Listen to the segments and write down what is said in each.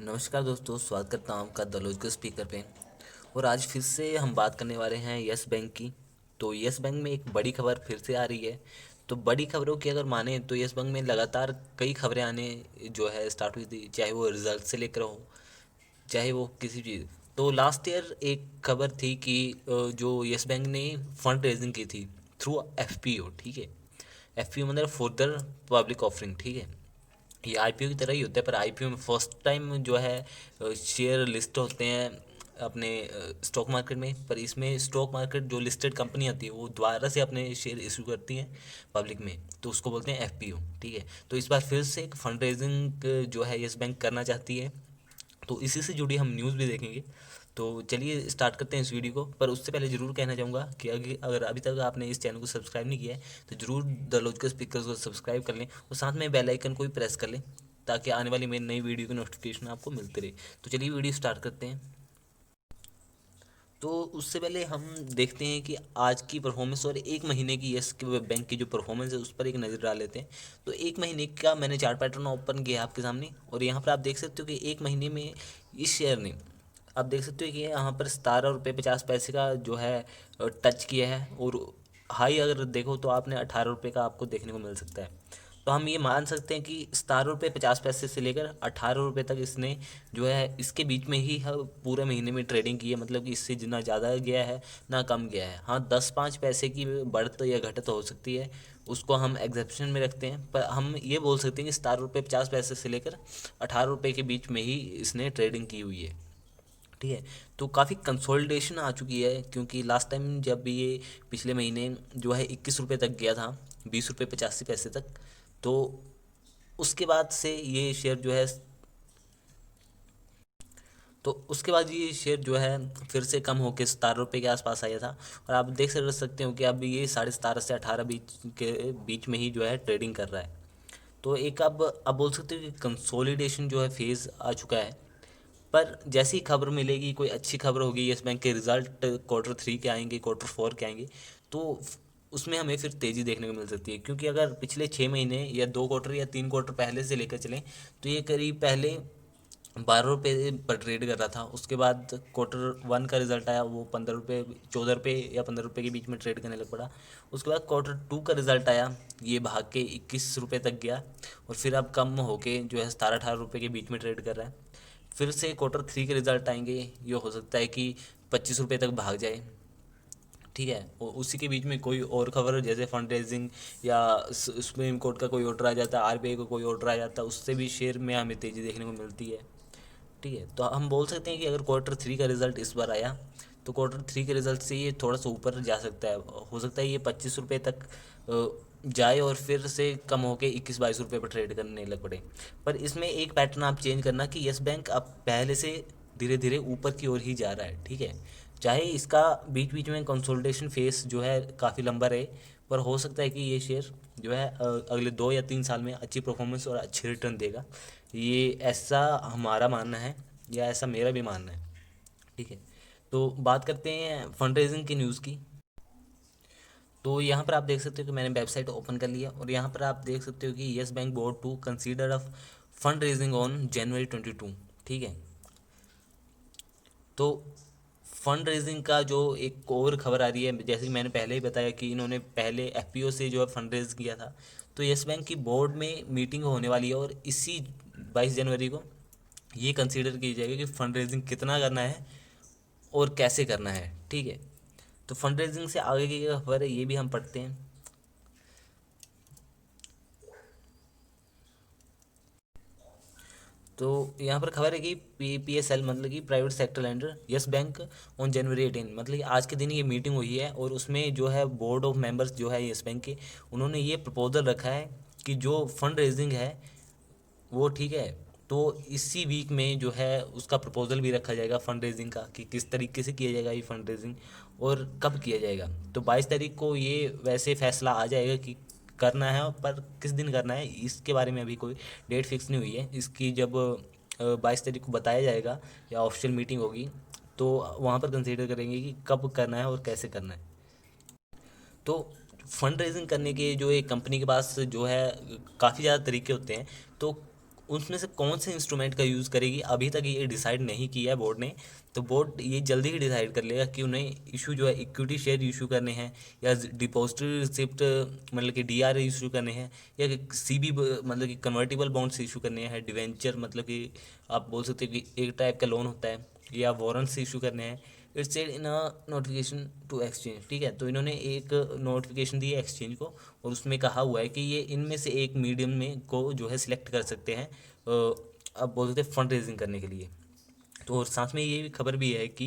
नमस्कार दोस्तों, स्वागत करता हूँ आपका द लॉजिकल स्पीकर पे। और आज फिर से हम बात करने वाले हैं यस बैंक की। तो यस बैंक में एक बड़ी खबर फिर से आ रही है। तो बड़ी खबरों की अगर माने तो यस बैंक में लगातार कई खबरें आने जो है स्टार्ट हुई थी, चाहे वो रिजल्ट से लेकर हो, चाहे वो किसी चीज़। तो लास्ट ईयर एक खबर थी कि जो यस बैंक ने फंड रेजिंग की थी थ्रू एफपीओ। ठीक है, एफपीओ मतलब फर्दर पब्लिक ऑफरिंग। ठीक है, ये आईपीओ की तरह ही होता है, पर आईपीओ में फर्स्ट टाइम जो है शेयर लिस्ट होते हैं अपने स्टॉक मार्केट में। पर इसमें स्टॉक मार्केट जो लिस्टेड कंपनी आती है वो दोबारा से अपने शेयर इशू करती हैं पब्लिक में, तो उसको बोलते हैं एफपीओ। ठीक है, तो इस बार फिर से एक फंड रेजिंग जो है यस बैंक करना चाहती है, तो इसी से जुड़ी हम न्यूज़ भी देखेंगे। तो चलिए स्टार्ट करते हैं इस वीडियो को। पर उससे पहले ज़रूर कहना चाहूँगा कि अगर अभी तक आपने इस चैनल को सब्सक्राइब नहीं किया है तो ज़रूर द लॉजिकल स्पीकर्स को सब्सक्राइब कर लें और साथ में बेल आइकन को भी प्रेस कर लें, ताकि आने वाली मेरी नई वीडियो की नोटिफिकेशन आपको मिलते रहे। तो चलिए वीडियो स्टार्ट करते हैं। तो उससे पहले हम देखते हैं कि आज की परफॉर्मेंस और एक महीने की यस बैंक की जो परफॉर्मेंस है उस पर एक नज़र डाल लेते हैं। तो एक महीने का मैंने चार्ट पैटर्न ओपन किया आपके सामने, और यहाँ पर आप देख सकते हो कि एक महीने में इस शेयर ने, आप देख सकते हो कि यहाँ पर 17 रुपये 50 पैसे का जो है टच किया है, और हाई अगर देखो तो आपने 18 रुपये का आपको देखने को मिल सकता है। तो हम ये मान सकते हैं कि 17 रुपये 50 पैसे से लेकर 18 रुपये तक इसने जो है इसके बीच में ही पूरे महीने में ट्रेडिंग की है। मतलब कि इससे ना ज़्यादा गया है ना कम गया है। हाँ, 10-5 पैसे की बढ़त या घटत हो सकती है, उसको हम एग्जेप्शन में रखते हैं। पर हम ये बोल सकते हैं कि 17 रुपये 50 पैसे से लेकर 18 रुपये के बीच में ही इसने ट्रेडिंग की हुई है। ठीक है, तो काफ़ी कंसोलिडेशन आ चुकी है, क्योंकि लास्ट टाइम जब ये पिछले महीने जो है 21 रुपये तक गया था, 20 रुपये 85 पैसे तक, तो उसके बाद से ये शेयर जो है, तो उसके बाद ये शेयर जो है फिर से कम होकर 17 रुपये के आसपास आया था। और आप देख सकते हो कि अब ये 17.5 से 18 बीच के बीच में ही जो है ट्रेडिंग कर रहा है। तो एक अब बोल सकते हो कि कंसोलिडेशन जो है फेज़ आ चुका है। पर जैसी खबर मिलेगी, कोई अच्छी खबर होगी, येस बैंक के रिजल्ट Q3 के आएंगे, Q4 के आएंगे, तो उसमें हमें फिर तेज़ी देखने को मिल सकती है। क्योंकि अगर पिछले 6 महीने या 2 क्वार्टर या 3 क्वार्टर पहले से लेकर चलें तो ये करीब पहले 12 रुपये पर ट्रेड कर रहा था। उसके बाद Q1 का रिजल्ट आया, वो 15 रुपये 14 रुपये या 15 रुपये के बीच में ट्रेड करने लग पड़ा। उसके बाद Q2 का रिजल्ट आया, ये भाग के 21 रुपये तक गया, और फिर अब कम होके जो है 17-18 रुपये के बीच में ट्रेड कर रहा है। फिर से Q3 के रिजल्ट आएंगे, ये हो सकता है कि 25 रुपये तक भाग जाए। ठीक है, और उसी के बीच में कोई और खबर जैसे फंड रेजिंग या सुप्रीम कोर्ट का कोई ऑर्डर आ जाता है, आरबीआई का कोई ऑर्डर आ जाता है, उससे भी शेयर में हमें तेज़ी देखने को मिलती है। ठीक है, तो हम बोल सकते हैं कि अगर Q3 का रिज़ल्ट इस बार आया तो Q3 के रिज़ल्ट से ये थोड़ा सा ऊपर जा सकता है। हो सकता है ये 25 रुपये तक जाए और फिर से कम होके 21-22 रुपये पर ट्रेड करने लग पड़े। पर इसमें एक पैटर्न आप चेंज करना कि यस बैंक अब पहले से धीरे धीरे ऊपर की ओर ही जा रहा है। ठीक है, चाहे इसका बीच बीच में कंसोलिडेशन फेस जो है काफ़ी लंबा रहे, पर हो सकता है कि ये शेयर जो है अगले 2 या 3 साल में अच्छी परफॉर्मेंस और अच्छे रिटर्न देगा। ये ऐसा हमारा मानना है, या ऐसा मेरा भी मानना है। ठीक है, तो बात करते हैं फंड रेजिंग की न्यूज़ की। तो यहाँ पर आप देख सकते हो कि मैंने वेबसाइट ओपन कर लिया, और यहाँ पर आप देख सकते हो कि Yes Bank board to consider of fund raising on January 22। ठीक है, तो फंड रेजिंग का जो एक और खबर आ रही है, जैसे कि मैंने पहले ही बताया कि इन्होंने पहले एफपीओ से जो है फंड रेज किया था। तो येस बैंक की बोर्ड में मीटिंग होने वाली है, और इसी 22 जनवरी को ये कंसीडर की जाएगी कि फंड रेजिंग कितना करना है और कैसे करना है। ठीक है, तो फंड रेजिंग से आगे की खबर है, ये भी हम पढ़ते हैं। तो यहाँ पर खबर है कि PSL मतलब कि private sector lender yes bank on January 18, मतलब कि आज के दिन ये मीटिंग हुई है, और उसमें जो है बोर्ड ऑफ मेंबर्स जो है यस बैंक के, उन्होंने ये प्रपोजल रखा है कि जो फंड रेजिंग है वो, ठीक है, तो इसी वीक में जो है उसका प्रपोजल भी रखा जाएगा फंड रेजिंग का, कि किस तरीके से किया जाएगा ये फंड रेजिंग और कब किया जाएगा। तो 22 तारीख को ये वैसे फैसला आ जाएगा कि करना है, पर किस दिन करना है इसके बारे में अभी कोई डेट फिक्स नहीं हुई है। इसकी जब 22 तारीख को बताया जाएगा या ऑफिशियल मीटिंग होगी, तो वहाँ पर कंसिडर करेंगे कि कब करना है और कैसे करना है। तो फंड रेजिंग करने के जो एक कंपनी के पास जो है काफ़ी ज़्यादा तरीके होते हैं। तो उसमें से कौन से इंस्ट्रूमेंट का यूज़ करेगी अभी तक ये डिसाइड नहीं किया है बोर्ड ने। तो बोर्ड ये जल्दी ही डिसाइड कर लेगा कि उन्हें इशू जो है इक्विटी शेयर इशू करने हैं, या डिपॉजिटरी रिसिप्ट मतलब कि डीआर इशू करने हैं, या सीबी मतलब कि कन्वर्टिबल बॉन्ड्स इशू करने हैं, डिवेंचर मतलब कि आप बोल सकते हो कि एक टाइप का लोन होता है, या वारंट्स इशू करने हैं। It's said in a notification to exchange. ठीक है, तो इन्होंने एक नोटिफिकेशन दी है एक्सचेंज को, और उसमें कहा हुआ है कि ये इनमें से एक मीडियम में को जो है सिलेक्ट कर सकते हैं अब बोल सकते हैं फंड रेजिंग करने के लिए। तो और साथ में ये भी खबर भी है कि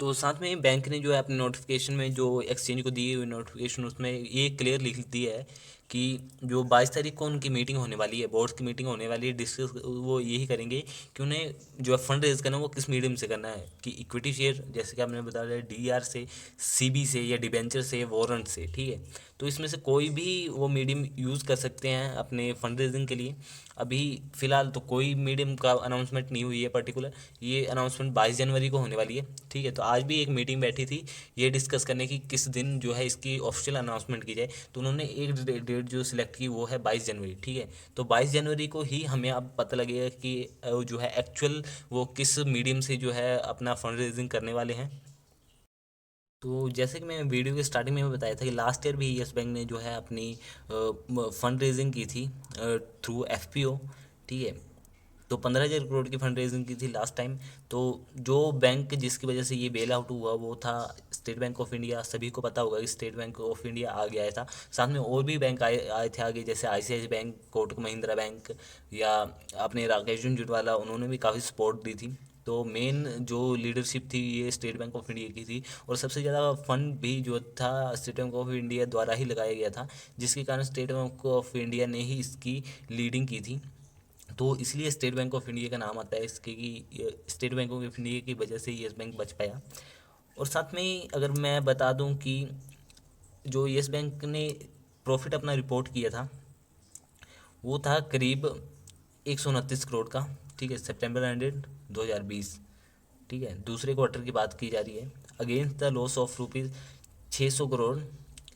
तो साथ में बैंक ने जो है अपने नोटिफिकेशन में जो एक्सचेंज को दी हुई नोटिफिकेशन उसमें ये क्लियर लिख दिया है कि जो 22 तारीख को उनकी मीटिंग होने वाली है, बोर्ड की मीटिंग होने वाली है, डिस्कस वो यही करेंगे कि उन्हें जो है फंड रेज करना है वो किस मीडियम से करना है, कि इक्विटी शेयर जैसे कि आपने बता दिया डीआर से, सीबी से, या डिबेंचर से, वारंट से। ठीक है, तो इसमें से कोई भी वो मीडियम यूज़ कर सकते हैं अपने फंड रेजिंग के लिए। अभी फ़िलहाल तो कोई मीडियम का अनाउंसमेंट नहीं हुई है पर्टिकुलर, ये अनाउंसमेंट 22 जनवरी को होने वाली है। ठीक है, तो आज भी एक मीटिंग बैठी थी ये डिस्कस करने की किस दिन जो है इसकी ऑफिशियल अनाउंसमेंट की जाए। तो उन्होंने एक डेट जो सिलेक्ट की वो है 22 जनवरी। ठीक है, तो 22 जनवरी को ही हमें अब पता लगेगा कि जो है एक्चुअल वो किस मीडियम से जो है अपना फंड रेजिंग करने वाले हैं। तो जैसे कि मैं वीडियो के स्टार्टिंग में बताया था कि लास्ट ईयर भी यस बैंक ने जो है अपनी फंड रेजिंग की थी थ्रू एफपीओ। ठीक है, तो 15,000 करोड़ की फंड रेजिंग की थी लास्ट टाइम। तो जो बैंक जिसकी वजह से ये बेल आउट हुआ वो था स्टेट बैंक ऑफ इंडिया। सभी को पता होगा कि स्टेट बैंक ऑफ इंडिया आगे आया था, साथ में और भी बैंक आए आए थे आगे, जैसे ICICI bank, Kotak Mahindra bank, या अपने राकेश झुनझुनवाला, उन्होंने भी काफ़ी सपोर्ट दी थी। तो मेन जो लीडरशिप थी ये स्टेट बैंक ऑफ इंडिया की थी, और सबसे ज़्यादा फंड भी जो था स्टेट बैंक ऑफ इंडिया द्वारा ही लगाया गया था, जिसके कारण स्टेट बैंक ऑफ इंडिया ने ही इसकी लीडिंग की थी। तो इसलिए स्टेट बैंक ऑफ इंडिया का नाम आता है इसके, कि स्टेट बैंक ऑफ इंडिया की वजह से येस बैंक बच पाया। और साथ में ही अगर मैं बता दूं कि जो येस बैंक ने प्रॉफिट अपना रिपोर्ट किया था वो था करीब 129 करोड़ का। ठीक है, सितंबर एंडेड 2020। ठीक है, दूसरे क्वार्टर की बात की जा रही है, against the loss of rupees 600 crore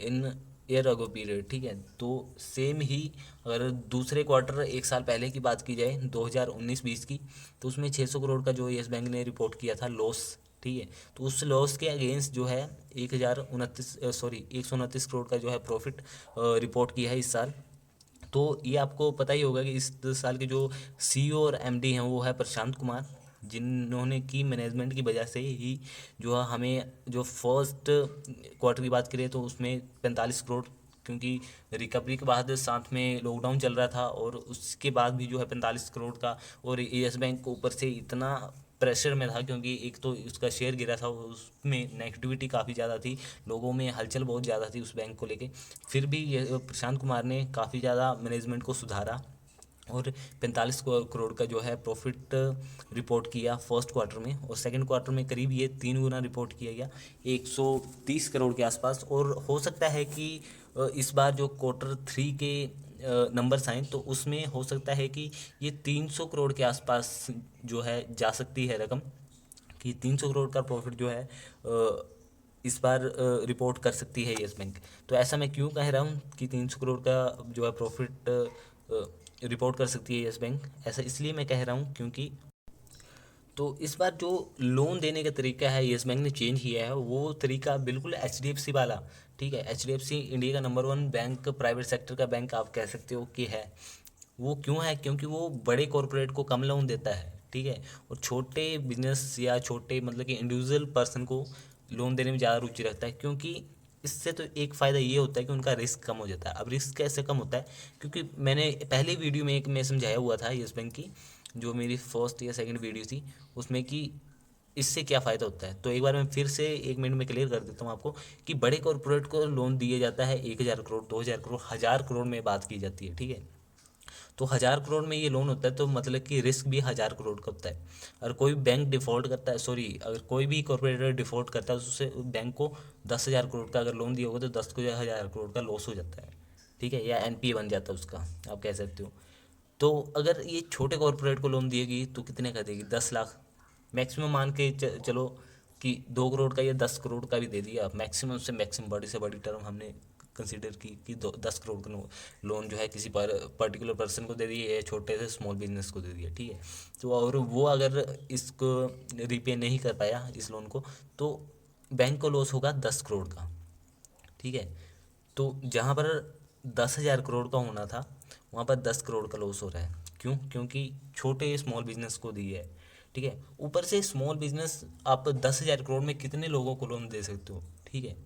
in year ago period. ठीक है, तो सेम ही अगर दूसरे क्वार्टर एक साल पहले की बात की जाए 2019-20 की, तो उसमें 600 करोड़ का जो येस बैंक ने रिपोर्ट किया था लॉस। ठीक है, तो उस लॉस के अगेंस्ट जो है 1,129 करोड़ का जो है प्रॉफिट रिपोर्ट किया है इस साल। तो ये आपको पता ही होगा कि इस साल के जो सीईओ और एमडी हैं वो है प्रशांत कुमार, जिन्होंने की मैनेजमेंट की वजह से ही जो है हमें जो फर्स्ट क्वार्टर की बात करें तो उसमें 45 करोड़, क्योंकि रिकवरी के बाद साथ में लॉकडाउन चल रहा था, और उसके बाद भी जो है 45 करोड़ का। और येस बैंक ऊपर से इतना प्रेशर में था क्योंकि एक तो उसका शेयर गिरा था, उसमें नेगेटिविटी काफ़ी ज़्यादा थी, लोगों में हलचल बहुत ज़्यादा थी उस बैंक को लेके। फिर भी ये प्रशांत कुमार ने काफ़ी ज़्यादा मैनेजमेंट को सुधारा, और 45 करोड़ का जो है प्रॉफिट रिपोर्ट किया फर्स्ट क्वार्टर में, और सेकंड क्वार्टर में करीब ये 3 गुना रिपोर्ट किया गया 130 करोड़ के आसपास। और हो सकता है कि इस बार जो क्वार्टर थ्री के नंबर्स आए तो उसमें हो सकता है कि ये 300 करोड़ के आसपास जो है जा सकती है रकम, कि 300 करोड़ का प्रॉफिट जो है इस बार रिपोर्ट कर सकती है येस बैंक। तो ऐसा मैं क्यों कह रहा हूँ कि 300 करोड़ का जो है प्रॉफिट रिपोर्ट कर सकती है येस बैंक, ऐसा इसलिए मैं कह रहा हूँ क्योंकि तो इस बार जो लोन देने का तरीका है येस बैंक ने चेंज किया है, वो तरीका बिल्कुल एच वाला। ठीक है, एच इंडिया का नंबर 1 बैंक, प्राइवेट सेक्टर का बैंक आप कह सकते हो कि है। वो क्यों है? क्योंकि वो बड़े कॉरपोरेट को कम लोन देता है। ठीक है, और छोटे बिजनेस या छोटे मतलब कि इंडिविजुअल पर्सन को लोन देने में ज़्यादा रुचि रखता है, क्योंकि इससे तो एक फ़ायदा ये होता है कि उनका रिस्क कम हो जाता है। अब रिस्क कैसे कम होता है? क्योंकि मैंने पहले वीडियो में एक में समझाया हुआ था येस बैंक की, जो मेरी फर्स्ट या सेकंड वीडियो थी उसमें, कि इससे क्या फ़ायदा होता है। तो एक बार मैं फिर से 1 मिनट में क्लियर कर देता हूँ आपको, कि बड़े कॉरपोरेट को लोन दिया जाता है 1,000 करोड़, 2,000 करोड़, 1,000 करोड़ में बात की जाती है। ठीक है, तो 1,000 करोड़ में ये लोन होता है, तो मतलब कि रिस्क भी 1,000 करोड़ का होता है। अगर कोई बैंक डिफ़ॉल्ट करता है, सॉरी, अगर कोई भी कॉरपोरेटर डिफ़ॉल्ट करता है तो उससे बैंक को 10,000 करोड़ का अगर लोन दिया होगा तो 10,000 करोड़ का लॉस हो जाता है। ठीक है, या एनपीए बन जाता है उसका, आप कह सकते हो। तो अगर ये छोटे कॉरपोरेट को लोन दिएगी तो कितने का देगी? 10 लाख मैक्सिमम मान के चलो कि 2 करोड़ का या 10 करोड़ का भी दे दिया, मैक्सिमम से मैक्सिमम, बड़ी से बड़ी टर्म हमने कंसीडर की कि 10 करोड़ का लोन जो है किसी पर्टिकुलर पर्सन को दे दिए या छोटे से स्मॉल बिजनेस को दे दिया, ठीक है। तो और वो अगर इसको रिपे नहीं कर पाया इस लोन को, तो बैंक को लॉस होगा 10 करोड़ का, ठीक है। तो जहाँ पर 10,000 करोड़ का होना था, वहाँ पर 10 करोड़ का लॉस हो रहा है। क्यों? क्योंकि छोटे स्मॉल बिजनेस को दी है, ठीक है। ऊपर से स्मॉल बिजनेस आप 10,000 करोड़ में कितने लोगों को लोन दे सकते हो, ठीक है।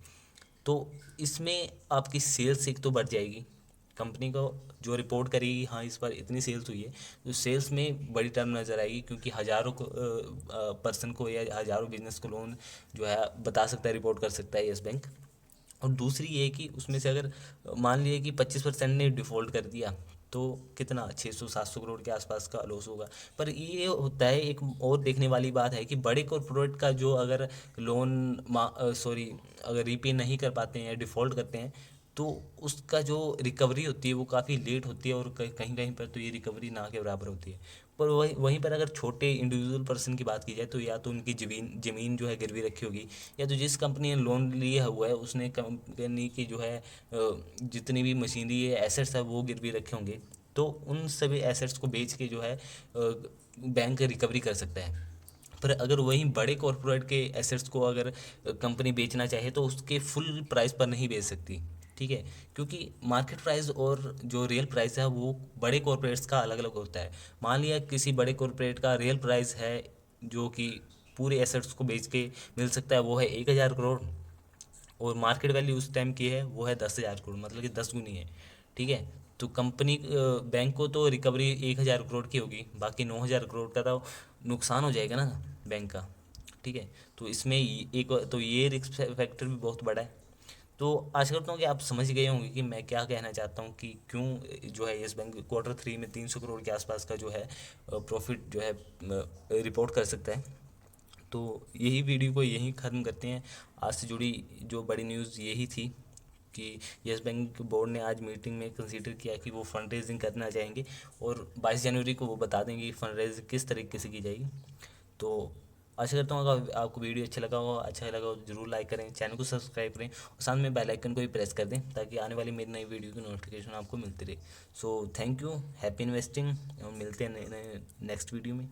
तो इसमें आपकी सेल्स एक तो बढ़ जाएगी, कंपनी को जो रिपोर्ट करेगी हाँ इस बार इतनी सेल्स हुई है, तो सेल्स में बड़ी टर्म नज़र आएगी, क्योंकि हज़ारों को पर्सन को या हज़ारों बिजनेस को लोन जो है बता सकता है, रिपोर्ट कर सकता है यस बैंक। और दूसरी ये कि उसमें से अगर मान लिए कि 25% ने डिफ़ॉल्ट कर दिया, तो कितना 600-700 करोड़ के आसपास का लॉस होगा। पर ये होता है, एक और देखने वाली बात है कि बड़े कॉरपोरेट का जो अगर लोन सॉरी अगर रीपे नहीं कर पाते हैं या डिफ़ॉल्ट करते हैं, तो उसका जो रिकवरी होती है वो काफ़ी लेट होती है, और कहीं कहीं पर तो ये रिकवरी ना के बराबर होती है। पर वहीं पर अगर छोटे इंडिविजुअल पर्सन की बात की जाए, तो या तो उनकी ज़मीन ज़मीन जो है गिरवी रखी होगी, या तो जिस कंपनी ने लोन लिया हुआ है उसने कंपनी की जो है जितनी भी मशीनरी है, एसेट्स है, वो गिरवी रखे होंगे। तो उन सभी एसेट्स को बेच के जो है बैंक रिकवरी कर सकता है। पर अगर वहीं बड़े कॉरपोरेट के एसेट्स को अगर कंपनी बेचना चाहे, तो उसके फुल प्राइस पर नहीं बेच सकती, ठीक है। क्योंकि मार्केट प्राइस और जो रियल प्राइस है वो बड़े कॉरपोरेट्स का अलग अलग होता है। मान लिया किसी बड़े कॉरपोरेट का रियल प्राइस है जो कि पूरे एसेट्स को बेच के मिल सकता है, वो है 1,000 करोड़, और मार्केट वैल्यू उस टाइम की है वो है 10,000 करोड़, मतलब कि 10 गुनी है, ठीक है। तो कंपनी बैंक को तो रिकवरी 1,000 करोड़ की होगी, बाकी 9,000 करोड़ का तो नुकसान हो जाएगा ना बैंक का, ठीक है। तो इसमें एक तो ये रिस्क फैक्टर भी बहुत बड़ा है। तो आशा करता हूँ कि आप समझ गए होंगे कि मैं क्या कहना चाहता हूँ, कि क्यों जो है येस बैंक Q3 में 300 करोड़ के आसपास का जो है प्रॉफिट जो है रिपोर्ट कर सकता है। तो यही वीडियो को यहीं ख़त्म करते हैं। आज से जुड़ी जो बड़ी न्यूज़ यही थी कि येस बैंक बोर्ड ने आज मीटिंग में कंसीडर किया कि वो फंड रेजिंग करना चाहेंगे, और 22 जनवरी को वो बता देंगे कि फंड रेज किस तरीके से की जाएगी। तो आशा करता हूँ अगर आपको वीडियो अच्छा लगा हो जरूर लाइक करें, चैनल को सब्सक्राइब करें, और साथ में बेल आइकन को भी प्रेस कर दें, ताकि आने वाली मेरी नई वीडियो की नोटिफिकेशन आपको मिलती रहे। So thank you, happy investing, और मिलते हैं नए नेक्स्ट वीडियो में।